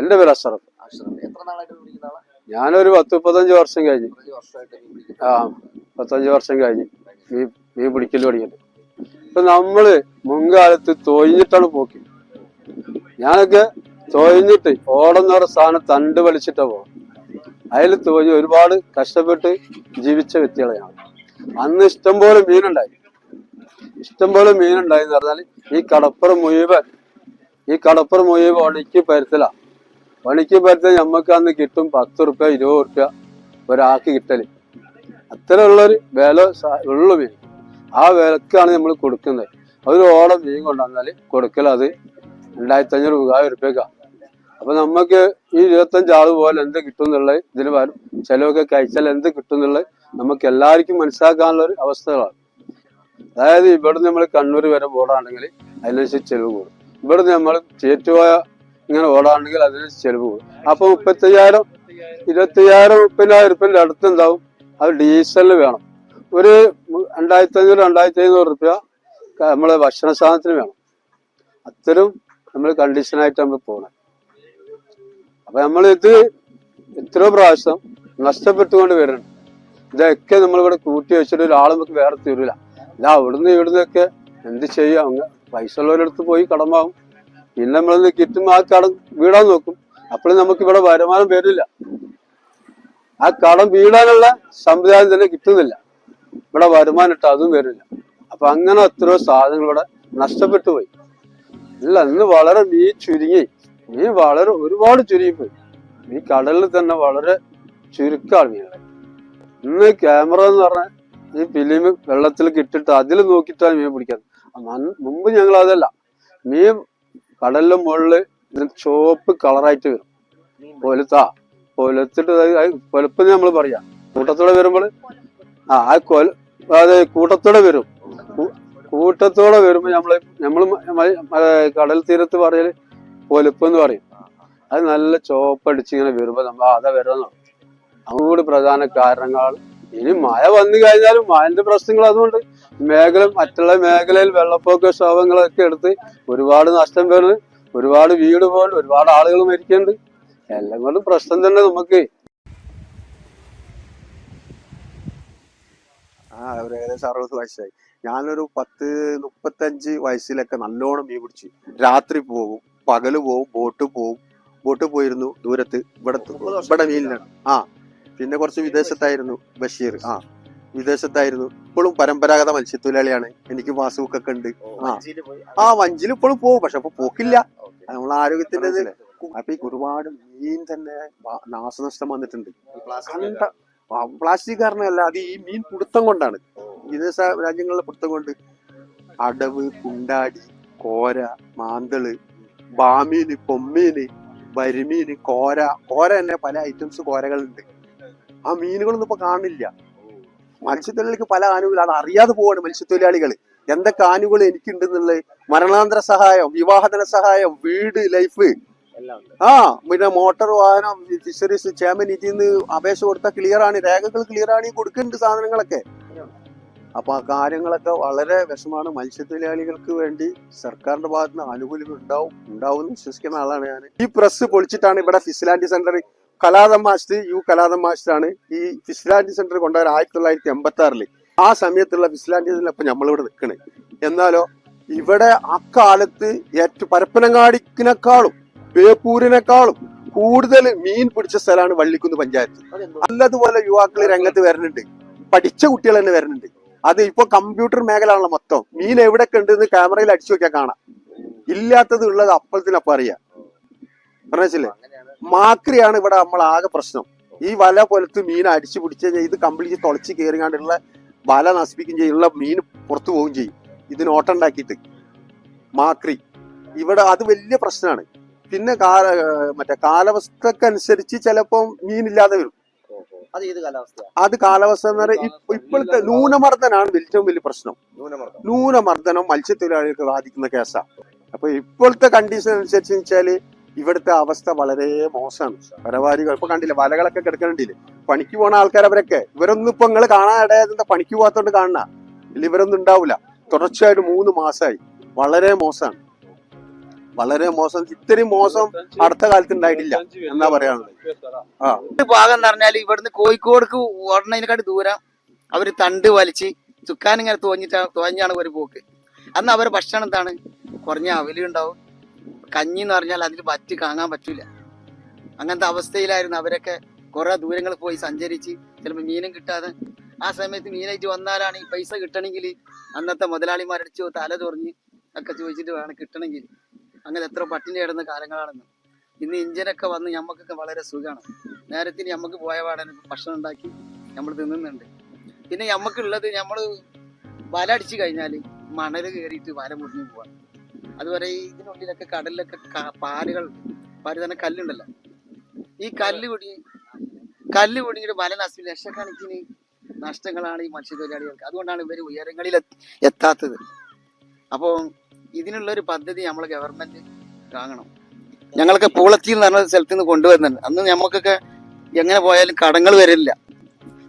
എന്റെ പേര് അഷറഫ്. ഞാനൊരു 10-15 വർഷം കഴിഞ്ഞു. 15 വർഷം കഴിഞ്ഞ് മീൻ പിടിക്കൽ തുടങ്ങിയിട്ട്. ഇപ്പൊ നമ്മള് മുൻകാലത്ത് തൊഴിഞ്ഞിട്ടാണ് പോക്കി. ഞാനൊക്കെ തൊഴിഞ്ഞിട്ട് ഓടുന്ന ഒരു സാധനം തണ്ട് വലിച്ചിട്ടാ പോകും. അതിൽ തൊഴിഞ്ഞ് ഒരുപാട് കഷ്ടപ്പെട്ട് ജീവിച്ച വ്യക്തികളെയാണ്. അന്ന് ഇഷ്ടംപോലെ മീനുണ്ടായി എന്ന് പറഞ്ഞാൽ ഈ കടപ്പുറം മുഴുവൻ ഉണക്കി പരുത്തലാണ്. ഉണക്കി പരുത്തൽ നമ്മക്ക് അന്ന് കിട്ടും 10 റുപ്യ 20 റുപ്യ ഒരാൾക്ക് കിട്ടല്. അത്തരമുള്ളൊരു വില ഉള്ളു മീൻ. ആ വിലക്കാണ് നമ്മൾ കൊടുക്കുന്നത്. ഒരു ഓളം മീൻ കൊണ്ടുവന്നാല് കൊടുക്കൽ അത് 2500 റുപ്യക്കാണ്. അപ്പൊ നമുക്ക് ഈ 25 ആള് പോലെ എന്ത് കിട്ടും എന്നുള്ളത് ഇതിന് വരും. ചിലവൊക്കെ കഴിച്ചാൽ എന്ത് കിട്ടും എന്നുള്ളത് നമുക്ക് എല്ലാവർക്കും മനസ്സിലാക്കാനുള്ള ഒരു അവസ്ഥകളാണ്. അതായത് ഇവിടുന്ന് നമ്മൾ കണ്ണൂർ വരെ ഓടാണെങ്കിൽ അതിനനുസരിച്ച് ചെലവ് കൂടും. ഇവിടുന്ന് നമ്മൾ ചേറ്റുപോയ ഇങ്ങനെ ഓടാണെങ്കിൽ അതിനനുസരിച്ച് ചെലവ് കൂടും. അപ്പൊ 35,000 25,000 30,000 റുപ്യന്റെ അടുത്തുണ്ടാവും. അത് ഡീസലിന് വേണം. ഒരു 2,500-2,500 റുപ്യ നമ്മളെ ഭക്ഷണ സാധനത്തിന് വേണം. അത്തരം നമ്മൾ കണ്ടീഷനായിട്ട് നമ്മൾ പോകണം. അപ്പൊ നമ്മൾ ഇത് എത്രയോ പ്രാവശ്യം നഷ്ടപ്പെട്ടുകൊണ്ട് വരുന്നുണ്ട്. ഇതൊക്കെ നമ്മളിവിടെ കൂട്ടി വെച്ചിട്ട് ഒരാൾ നമുക്ക് വേറെ തീരില്ല. ഇല്ല ഇവിടുന്നൊക്കെ എന്ത് ചെയ്യാം? പൈസ ഉള്ളവരടുത്ത് പോയി കടമാവും. പിന്നെ നമ്മളൊന്ന് കിട്ടുമ്പോൾ ആ കടം വീടാൻ നോക്കും. അപ്പോഴും നമുക്ക് ഇവിടെ വരുമാനം വരില്ല. ആ കടം വീടാനുള്ള സംവിധാനം തന്നെ കിട്ടുന്നില്ല. ഇവിടെ വരുമാനം ഇട്ട് അതും വരില്ല. അപ്പൊ അങ്ങനെ എത്രയോ സാധനങ്ങൾ ഇവിടെ നഷ്ടപ്പെട്ടു പോയി. ഇല്ല ഇന്ന് വളരെ മീൻ ഒരുപാട് ചുരുങ്ങിപ്പോയി. ഈ കടലിൽ തന്നെ വളരെ ചുരുക്കമാണ് മീനുകൾ. ഇന്ന് ക്യാമറ എന്ന് പറഞ്ഞാൽ ഈ ഫിലിം വെള്ളത്തിൽ കിട്ടിട്ട് അതിൽ നോക്കിയിട്ടാണ് മീൻ പിടിക്കുന്നത്. മുമ്പ് ഞങ്ങൾ അതല്ല, മീൻ കടലിന്റെ മുകളില് ചുവപ്പ് കളറായിട്ട് വരും. പൊലത്തിട്ട് പൊലപ്പെന്ന് നമ്മൾ പറയാം. കൂട്ടത്തോടെ വരുമ്പോൾ അതെ കൂട്ടത്തോടെ വരുമ്പോ നമ്മള് കടൽ തീരത്ത് പറയല് പൊലപ്പെന്ന് പറയും. അത് നല്ല ചോപ്പടിച്ചിങ്ങനെ വരുമ്പോ നമ്മൾ അതാ വരുന്നതാണ്. അതുകൂടി പ്രധാന കാരണങ്ങൾ. ഇനി മഴ വന്നു കഴിഞ്ഞാലും മഴന്റെ പ്രശ്നങ്ങൾ അതുകൊണ്ട് മറ്റുള്ള മേഖലയിൽ വെള്ളപ്പൊക്ക ക്ഷോഭങ്ങളൊക്കെ എടുത്ത് ഒരുപാട് നഷ്ടം വരുന്നു. ഒരുപാട് വീട് പോകുന്നു. ഒരുപാട് ആളുകൾ മരിക്കുന്നുണ്ട്. എല്ലാം കൊണ്ടും പ്രശ്നം തന്നെ നമുക്ക്. ഒരു ഏകദേശം 60 വയസ്സായി. ഞാനൊരു 10-35 വയസ്സിലൊക്കെ നല്ലോണം മീൻ പിടിച്ചു. രാത്രി പോകും, പകല് പോവും, ബോട്ട് പോയിരുന്നു ദൂരത്ത്. ഇവിടെ മീനിലാണ്. പിന്നെ കുറച്ച് വിദേശത്തായിരുന്നു. ബഷീർ വിദേശത്തായിരുന്നു. ഇപ്പോഴും പരമ്പരാഗത മത്സ്യത്തൊഴിലാളിയാണ്. എനിക്ക് പാസ്ബുക്ക് ഒക്കെ ഉണ്ട്. വഞ്ചിയിൽ ഇപ്പോഴും പോകും. പക്ഷെ അപ്പൊ പോക്കില്ല. നമ്മളെ ആരോഗ്യത്തിന്റെ അപ്പൊ ഒരുപാട് മീൻ തന്നെ നാശനഷ്ടം വന്നിട്ടുണ്ട്. പ്ലാസ്റ്റിക് കാരണമല്ല, അത് ഈ മീൻ പിടുത്തം കൊണ്ടാണ്. വിദേശ രാജ്യങ്ങളിലെ പിടുത്തം കൊണ്ട് അടവ്, കുണ്ടാടി, കോര, മാന്തള്, ബാമീന്, പൊമ്മീന്, വരിമീന്, കോര തന്നെ പല ഐറ്റംസ് കോരകളുണ്ട്. ആ മീനുകളൊന്നും ഇപ്പൊ കാണില്ല. മത്സ്യത്തൊഴിലാളിക്ക് പല ആനുകൂല്യം അത് അറിയാതെ പോവാണ് മത്സ്യത്തൊഴിലാളികൾ. എന്തൊക്കെ ആനുകൂല്യം എനിക്കുണ്ടെന്നുള്ളത്, മരണാന്തര സഹായം, വിവാഹധന സഹായം, വീട്, ലൈഫ്, പിന്നെ മോട്ടോർ വാഹനം, ഫിഷറീസ് ചേമൻ ഇതിന്ന് അപേക്ഷ കൊടുത്താൽ ക്ലിയർ ആണ്, രേഖകൾ ക്ലിയർ ആണ്, കൊടുക്കുന്നുണ്ട് സാധനങ്ങളൊക്കെ. അപ്പൊ ആ കാര്യങ്ങളൊക്കെ വളരെ വിഷമാണ്. മത്സ്യത്തൊഴിലാളികൾക്ക് വേണ്ടി സർക്കാരിന്റെ ഭാഗത്ത് നിന്ന് ആനുകൂല്യങ്ങൾ ഉണ്ടാവും എന്ന് വിശ്വസിക്കുന്ന ആളാണ് ഞാൻ. ഈ പ്രസ് പൊളിച്ചിട്ടാണ് ഇവിടെ ഫിഷ്ലാൻഡ് സെന്റർ കലാതം മാസ്റ്ററാണ് ഈ ഫിഷ്ലാൻഡ് സെന്റർ കൊണ്ടുവരാൻ 1986 ആ സമയത്തുള്ള ഫിഷ്ലാൻഡ് ഇപ്പൊ നമ്മളിവിടെ നിൽക്കണേ. എന്നാലോ ഇവിടെ അക്കാലത്ത് പരപ്പനങ്ങാടിനേക്കാളും ബേപ്പൂരിനേക്കാളും കൂടുതൽ മീൻ പിടിച്ച സ്ഥലമാണ് വള്ളിക്കുന്ന് പഞ്ചായത്ത്. നല്ലതുപോലെ യുവാക്കൾ രംഗത്ത് വരുന്നുണ്ട്. പഠിച്ച കുട്ടികൾ തന്നെ വരുന്നുണ്ട്. അത് ഇപ്പൊ കമ്പ്യൂട്ടർ മേഖല ആണല്ലോ മൊത്തം. മീൻ എവിടെയൊക്കെ ഉണ്ടെന്ന് ക്യാമറയിൽ അടിച്ചു നോക്കിയാൽ കാണാം. ഇല്ലാത്തത് ഉള്ളത് അപ്പഴത്തിനപ്പം അറിയാം. പറഞ്ഞില്ലേ, മാക്രിയാണ് ഇവിടെ നമ്മളാകെ പ്രശ്നം. ഈ വല പോലത്ത് മീൻ അടിച്ചു പിടിച്ച് ഇത് കംപ്ലീറ്റ് തുളച്ച് കയറിങ്ങാണ്ടുള്ള വല നശിപ്പിക്കുകയും ചെയ്യുന്ന മീൻ പുറത്തു പോവുകയും ചെയ്യും. ഇതിന് ഓട്ടം ഉണ്ടാക്കിയിട്ട് മാക്രി ഇവിടെ അത് വലിയ പ്രശ്നമാണ്. പിന്നെ കാലാവസ്ഥക്കനുസരിച്ച് ചിലപ്പം മീനില്ലാതെ വരും. അത് കാലാവസ്ഥ എന്ന് പറയുന്നത് ഇപ്പോഴത്തെ ന്യൂനമർദ്ദനാണ് ഏറ്റവും വലിയ പ്രശ്നം. ന്യൂനമർദ്ദനം മത്സ്യത്തൊഴിലാളികൾക്ക് ബാധിക്കുന്ന കേസാണ്. അപ്പൊ ഇപ്പോഴത്തെ കണ്ടീഷൻ അനുസരിച്ച് വെച്ചാല് ഇവിടുത്തെ അവസ്ഥ വളരെ മോശമാണ്. പരവാരികൾ ഇപ്പൊ കണ്ടില്ല, വലകളൊക്കെ കിടക്കണ്ടില്ലേ. പണിക്ക് പോണ ആൾക്കാർ ഇവരൊന്നും ഇപ്പൊ നിങ്ങൾ കാണാൻ ഇടയായത് പണിക്ക് പോകാത്തോണ്ട് കാണണ ഇല്ല, ഇവരൊന്നും ഉണ്ടാവില്ല. തുടർച്ചയായിട്ട് 3 മാസമായി. വളരെ മോശമാണ്. വളരെ മോശം. ഇത്രയും മോശം അടുത്ത കാലത്ത് ഉണ്ടായിട്ടില്ല എന്നാ പറയാനുള്ളത്. ആ ഒരു ഭാഗം എന്ന് പറഞ്ഞാൽ ഇവിടുന്ന് കോഴിക്കോടക്ക് ഓടണതിനെക്കാട്ടി ദൂരം അവര് തണ്ട് വലിച്ച് ചുക്കാനിങ്ങനെ തോഞ്ഞാണ് ഒരു പോക്ക്. അന്ന് അവരുടെ ഭക്ഷണം എന്താണ്? കുറഞ്ഞ അവലി ഉണ്ടാവും, കഞ്ഞി എന്ന് പറഞ്ഞാൽ അതിൽ പറ്റി കാണാൻ പറ്റൂല. അങ്ങനത്തെ അവസ്ഥയിലായിരുന്നു അവരൊക്കെ. കുറെ ദൂരങ്ങൾ പോയി സഞ്ചരിച്ച് ചിലപ്പോൾ മീനും കിട്ടാതെ ആ സമയത്ത് മീനായിട്ട് വന്നാലാണ് ഈ പൈസ കിട്ടണമെങ്കിൽ അന്നത്തെ മുതലാളിമാരടിച്ച് തല ചൊറിഞ്ഞ് ഒക്കെ ചോദിച്ചിട്ട് വേണം കിട്ടണമെങ്കിൽ. അങ്ങനെ എത്ര പട്ടിണി കിടന്ന കാലങ്ങളാണെന്ന്. ഇന്ന് ഇഞ്ചിനൊക്കെ വന്ന് ഞമ്മക്കൊക്കെ വളരെ സുഖമാണ്. നേരത്തിന് ഞമ്മക്ക് പോയ പാടാൻ ഭക്ഷണം ഉണ്ടാക്കി നമ്മൾ തിന്നുന്നുണ്ട്. പിന്നെ ഞമ്മക്കുള്ളത് നമ്മൾ വല അടിച്ചു കഴിഞ്ഞാൽ മണൽ കയറിയിട്ട് വല മുറിഞ്ഞു പോവാണ്. അതുവരെ ഇതിനുള്ളിലൊക്കെ കടലിലൊക്കെ പാലുകൾ തന്നെ കല്ലുണ്ടല്ലോ. ഈ കല്ല് കുടുങ്ങിയിട്ട് വല നശിപ്പിൽ ലക്ഷക്കണക്കിന് നഷ്ടങ്ങളാണ് ഈ മത്സ്യത്തൊഴിലാളികൾക്ക്. അതുകൊണ്ടാണ് ഇവർ ഉയരങ്ങളിൽ എത്താത്തത്. അപ്പോൾ ഇതിനുള്ളൊരു പദ്ധതി നമ്മളെ ഗവൺമെന്റ് കാണണം. ഞങ്ങളൊക്കെ പൂളത്തി എന്ന് പറഞ്ഞ സ്ഥലത്ത് നിന്ന് കൊണ്ടുവരുന്നുണ്ട്. അന്ന് നമുക്കൊക്കെ എങ്ങനെ പോയാലും കടങ്ങൾ വരില്ല.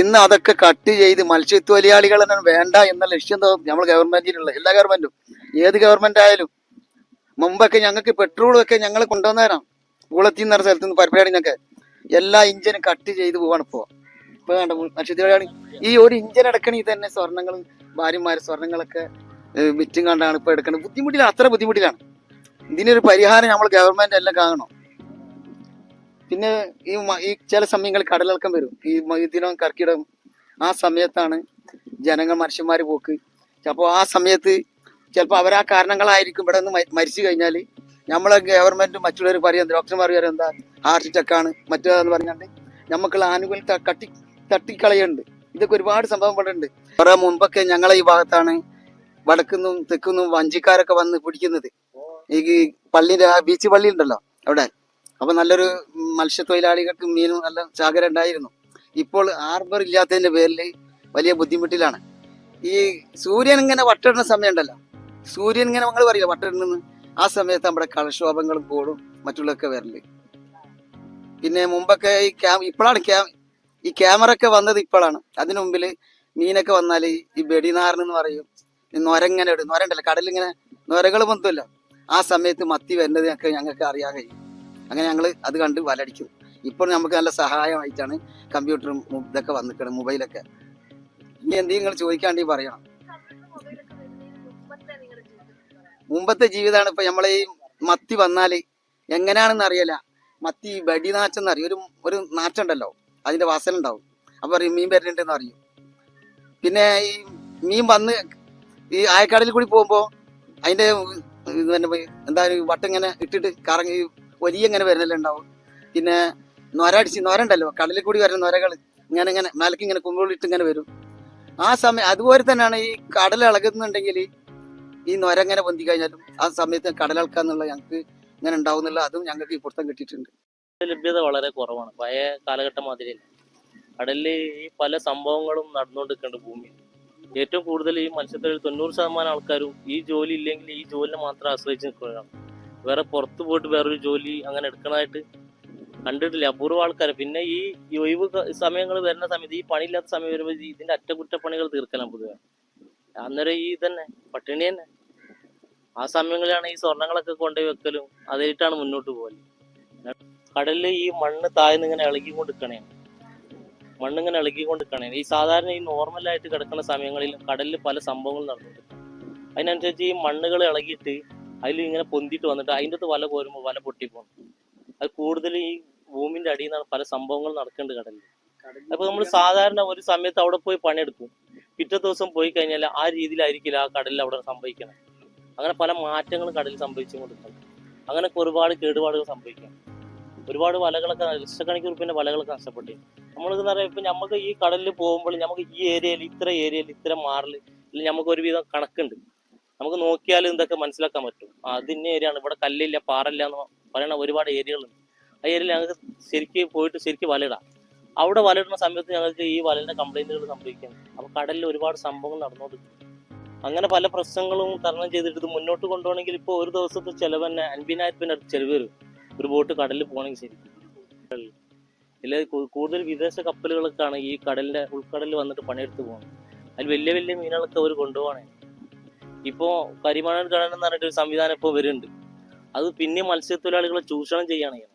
ഇന്ന് അതൊക്കെ കട്ട് ചെയ്ത് മത്സ്യത്തൊഴിലാളികൾ വേണ്ട എന്ന ലക്ഷ്യം നമ്മൾ ഗവൺമെന്റിനുള്ള എല്ലാ ഗവൺമെന്റും ഏത് ഗവൺമെന്റ് ആയാലും. മുമ്പൊക്കെ ഞങ്ങൾക്ക് പെട്രോളൊക്കെ ഞങ്ങൾ കൊണ്ടുവന്നേരാം. പൂളത്തി എന്ന് പറഞ്ഞ സ്ഥലത്ത് നിന്ന് പരിപാടിനൊക്കെ എല്ലാ ഇഞ്ചിനും കട്ട് ചെയ്ത് പോവാണ് ഇപ്പോ വേണ്ട മത്സ്യത്തൊഴിലാളി. ഈ ഒരു ഇഞ്ചിൻ അടക്കണമെങ്കിൽ തന്നെ സ്വർണ്ണങ്ങളും ഭാര്യമാര് സ്വർണ്ണങ്ങളൊക്കെ വിറ്റും കണ്ടാണ് ഇപ്പൊ എടുക്കുന്നത്. ബുദ്ധിമുട്ടിലാണ്, അത്ര ബുദ്ധിമുട്ടിലാണ്. ഇതിനൊരു പരിഹാരം നമ്മൾ ഗവൺമെന്റ് എല്ലാം കാണണം. പിന്നെ ഈ ചില സമയങ്ങളിൽ കടലിളക്കം വരും. ഈ ഇതിനും കർക്കിടകം ആ സമയത്താണ് ജനങ്ങൾ മനുഷ്യന്മാര് പോക്ക്. അപ്പോൾ ആ സമയത്ത് ചിലപ്പോൾ അവരാ കാരണങ്ങളായിരിക്കും ഇവിടെ നിന്ന് മരിച്ചു കഴിഞ്ഞാൽ നമ്മളെ ഗവൺമെന്റ് മറ്റുള്ളവർ പറയാം, ഡോക്ടർമാർ പറയാം എന്താ ഹാർട്ട് അറ്റാക്കാണ് മറ്റേതെന്ന് പറഞ്ഞാണ്ട് നമുക്കുള്ള ആനുകൂല്യം തട്ടിക്കളയുന്നുണ്ട്. ഇതൊക്കെ ഒരുപാട് സംഭവം പെടുന്നുണ്ട്. കുറെ മുമ്പൊക്കെ ഞങ്ങളെ ഈ ഭാഗത്താണ് വടക്കുന്നും തെക്കുന്നും വഞ്ചിക്കാരൊക്കെ വന്ന് പിടിക്കുന്നത്. ഈ പള്ളിന്റെ ആ ബീച്ച് പള്ളി ഉണ്ടല്ലോ അവിടെ. അപ്പൊ നല്ലൊരു മത്സ്യത്തൊഴിലാളികൾക്ക് മീനും നല്ല ചാകര ഉണ്ടായിരുന്നു. ഇപ്പോൾ ഹാർബർ ഇല്ലാത്തതിന്റെ പേരിൽ വലിയ ബുദ്ധിമുട്ടിലാണ്. ഈ സൂര്യൻ ഇങ്ങനെ വട്ടിടുന്ന സമയം ഉണ്ടല്ലോ, സൂര്യൻ ഇങ്ങനെ നമ്മൾ പറയില്ല വട്ടിടുന്നെന്ന്, ആ സമയത്ത് നമ്മുടെ കടൽക്ഷോഭങ്ങളും കൂടും മറ്റുള്ളതൊക്കെ വരല്. പിന്നെ മുമ്പൊക്കെ ഇപ്പോഴാണ് ഈ ക്യാമറ ഒക്കെ വന്നത് ഇപ്പോഴാണ്. അതിനു മുമ്പിൽ മീനൊക്കെ വന്നാൽ ഈ വെടിനാറിനെന്ന് പറയും, നൊരങ്ങനെ ഇടും. നൊരണ്ടല്ലോ കടലിങ്ങനെ നൊരകൾ പൊന്തുമല്ലോ, ആ സമയത്ത് മത്തി വരുന്നതൊക്കെ ഞങ്ങൾക്ക് അറിയാൻ കഴിയും. അങ്ങനെ ഞങ്ങൾ അത് കണ്ട് വലടിക്കും. ഇപ്പോൾ നമുക്ക് നല്ല സഹായമായിട്ടാണ് കമ്പ്യൂട്ടറും ഇതൊക്കെ വന്നിക്കണം, മൊബൈലൊക്കെ. ഇനി എന്തെങ്കിലും നിങ്ങൾ ചോദിക്കാണ്ടി പറയണം. മുമ്പത്തെ ജീവിതമാണ്. ഇപ്പൊ നമ്മളെ ഈ മത്തി വന്നാല് എങ്ങനെയാണെന്ന് അറിയില്ല. മത്തി വെടിനാച്ചെന്ന് അറിയും. ഒരു നാച്ചുണ്ടല്ലോ, അതിന്റെ വാസന ഉണ്ടാവും. അപ്പൊ അറിയും മീൻ വരുന്നുണ്ടെന്ന് അറിയും. പിന്നെ ഈ മീൻ വന്ന് ഈ ആയക്കടലിൽ കൂടി പോകുമ്പോ അതിന്റെ എന്താ വട്ടം ഇങ്ങനെ ഇട്ടിട്ട് കറങ്ങി ഒലിയ ഇങ്ങനെ വരുന്നല്ലോ ഉണ്ടാവും. പിന്നെ നൊരണ്ടല്ലോ കടലിൽ കൂടി വരുന്ന നൊരകൾ ഇങ്ങനെ മേലക്ക് ഇങ്ങനെ കുമ്പിളിട്ട് ഇങ്ങനെ വരും. ആ സമയം അതുപോലെ തന്നെയാണ് ഈ കടൽ ഇളകുന്നുണ്ടെങ്കിൽ ഈ നൊര ഇങ്ങനെ പൊന്തി കഴിഞ്ഞാലും ആ സമയത്ത് കടലിളക്കാന്നുള്ള ഞങ്ങൾക്ക് ഇങ്ങനെ ഉണ്ടാവുന്നില്ല. അതും ഞങ്ങൾക്ക് ഈ പുറത്തം കിട്ടിയിട്ടുണ്ട്. ലഭ്യത വളരെ കുറവാണ്. പഴയ കാലഘട്ടം മാതിരിയല്ല. കടലിൽ ഈ പല സംഭവങ്ങളും നടന്നുകൊണ്ടിരിക്കുന്നുണ്ട് ഭൂമിയിൽ. ഏറ്റവും കൂടുതൽ ഈ മത്സ്യത്തൊഴിൽ 90% ആൾക്കാരും ഈ ജോലി ഇല്ലെങ്കിൽ ഈ ജോലിനെ മാത്രം ആശ്രയിച്ച് നിൽക്കുകയാണ്. വേറെ പുറത്തു പോയിട്ട് വേറൊരു ജോലി അങ്ങനെ എടുക്കണമായിട്ട് കണ്ടിട്ടില്ല, അപൂർവ ആൾക്കാർ. പിന്നെ ഈ ഒഴിവ് സമയങ്ങൾ വരുന്ന സമയത്ത്, ഈ പണിയില്ലാത്ത സമയം വരുമ്പോൾ ഇതിന്റെ അറ്റകുറ്റപ്പണികൾ തീർക്കലാണ് പൊതുവെ. അന്നേരം ഈ തന്നെ പട്ടിണി തന്നെ. ആ സമയങ്ങളിലാണ് ഈ സ്വർണ്ണങ്ങളൊക്കെ കൊണ്ടുപോയി വെക്കലും അതായിട്ടാണ് മുന്നോട്ട് പോകല്. കടലിൽ ഈ മണ്ണ് താഴ്ന്ന് ഇങ്ങനെ ഇളകിക്കൊണ്ടിരിക്കണേണ്. മണ്ണിങ്ങനെ ഇളകിക്കൊണ്ടിരിക്കണേണ്. ഈ സാധാരണ ഈ നോർമലായിട്ട് കിടക്കുന്ന സമയങ്ങളിൽ കടലിൽ പല സംഭവങ്ങൾ നടന്നിട്ടുണ്ട്. അതിനനുസരിച്ച് ഈ മണ്ണുകൾ ഇളകിയിട്ട് അതിൽ ഇങ്ങനെ പൊന്തിട്ട് വന്നിട്ട് അതിൻ്റെ അകത്ത് വല കോരുമ്പോൾ വല പൊട്ടിപ്പോകും. അത് കൂടുതൽ ഈ ഭൂമിന്റെ അടിയിൽ നിന്നാണ് പല സംഭവങ്ങൾ നടക്കേണ്ടത് കടലിൽ. അപ്പൊ നമ്മൾ സാധാരണ ഒരു സമയത്ത് അവിടെ പോയി പണിയെടുക്കും, പിറ്റേ ദിവസം പോയി കഴിഞ്ഞാൽ ആ രീതിയിലായിരിക്കില്ല ആ കടലിൽ അവിടെ സംഭവിക്കണം. അങ്ങനെ പല മാറ്റങ്ങളും കടലിൽ സംഭവിച്ചു കൊണ്ടിരിക്കുന്നുണ്ട്. അങ്ങനെ ഒരുപാട് കേടുപാടുകൾ സംഭവിക്കാം. ഒരുപാട് വലകളൊക്കെ ലക്ഷക്കണക്കിന് റുപ്യന്റെ വലകളൊക്കെ നഷ്ടപ്പെട്ടു. നമ്മളെന്ന് പറയുമ്പോൾ ഇപ്പൊ നമുക്ക് ഈ കടലിൽ പോകുമ്പോൾ നമുക്ക് ഈ ഏരിയയിൽ ഇത്ര മാറൽ നമുക്ക് ഒരുവിധം കണക്കുണ്ട്. നമുക്ക് നോക്കിയാൽ ഇതൊക്കെ മനസ്സിലാക്കാൻ പറ്റും. അതിന്റെ ഏരിയയാണ്, ഇവിടെ കല്ലില്ല പാറല്ല എന്ന് പറയുന്ന ഒരുപാട് ഏരിയകളുണ്ട്. ആ ഏരിയയിൽ ഞങ്ങൾക്ക് ശരിക്കും വലയിടാം. അവിടെ വലയിടുന്ന സമയത്ത് ഞങ്ങൾക്ക് ഈ വലയുടെ കംപ്ലൈന്റുകൾ സംഭവിക്കുന്നു. അപ്പൊ കടലിൽ ഒരുപാട് സംഭവങ്ങൾ നടന്നുകൊണ്ടിരിക്കും. അങ്ങനെ പല പ്രശ്നങ്ങളും തരണം ചെയ്തിട്ട് ഇത് മുന്നോട്ട് കൊണ്ടുപോകണമെങ്കിൽ ഇപ്പോൾ ഒരു ദിവസത്തെ ചെലവ് തന്നെ 50,000 അടുത്ത് ചെലവ് വരും ഒരു ബോട്ട് കടലിൽ പോകണമെങ്കിൽ. ശരി ഇതിൽ കൂടുതൽ വിദേശ കപ്പലുകളൊക്കെയാണ് ഈ കടലിന്റെ ഉൾക്കടലിൽ വന്നിട്ട് പണിയെടുത്ത് പോകുന്നത്. അതിൽ വലിയ വലിയ മീനുകളൊക്കെ അവർ കൊണ്ടുപോകണേ. ഇപ്പോൾ കരിമണൽ ഖനനം എന്ന് പറഞ്ഞിട്ട് ഒരു സംവിധാനം ഇപ്പോൾ വരുന്നുണ്ട്. അത് പിന്നെ മത്സ്യത്തൊഴിലാളികളെ ചൂഷണം ചെയ്യുകയാണ് ചെയ്യുന്നത്.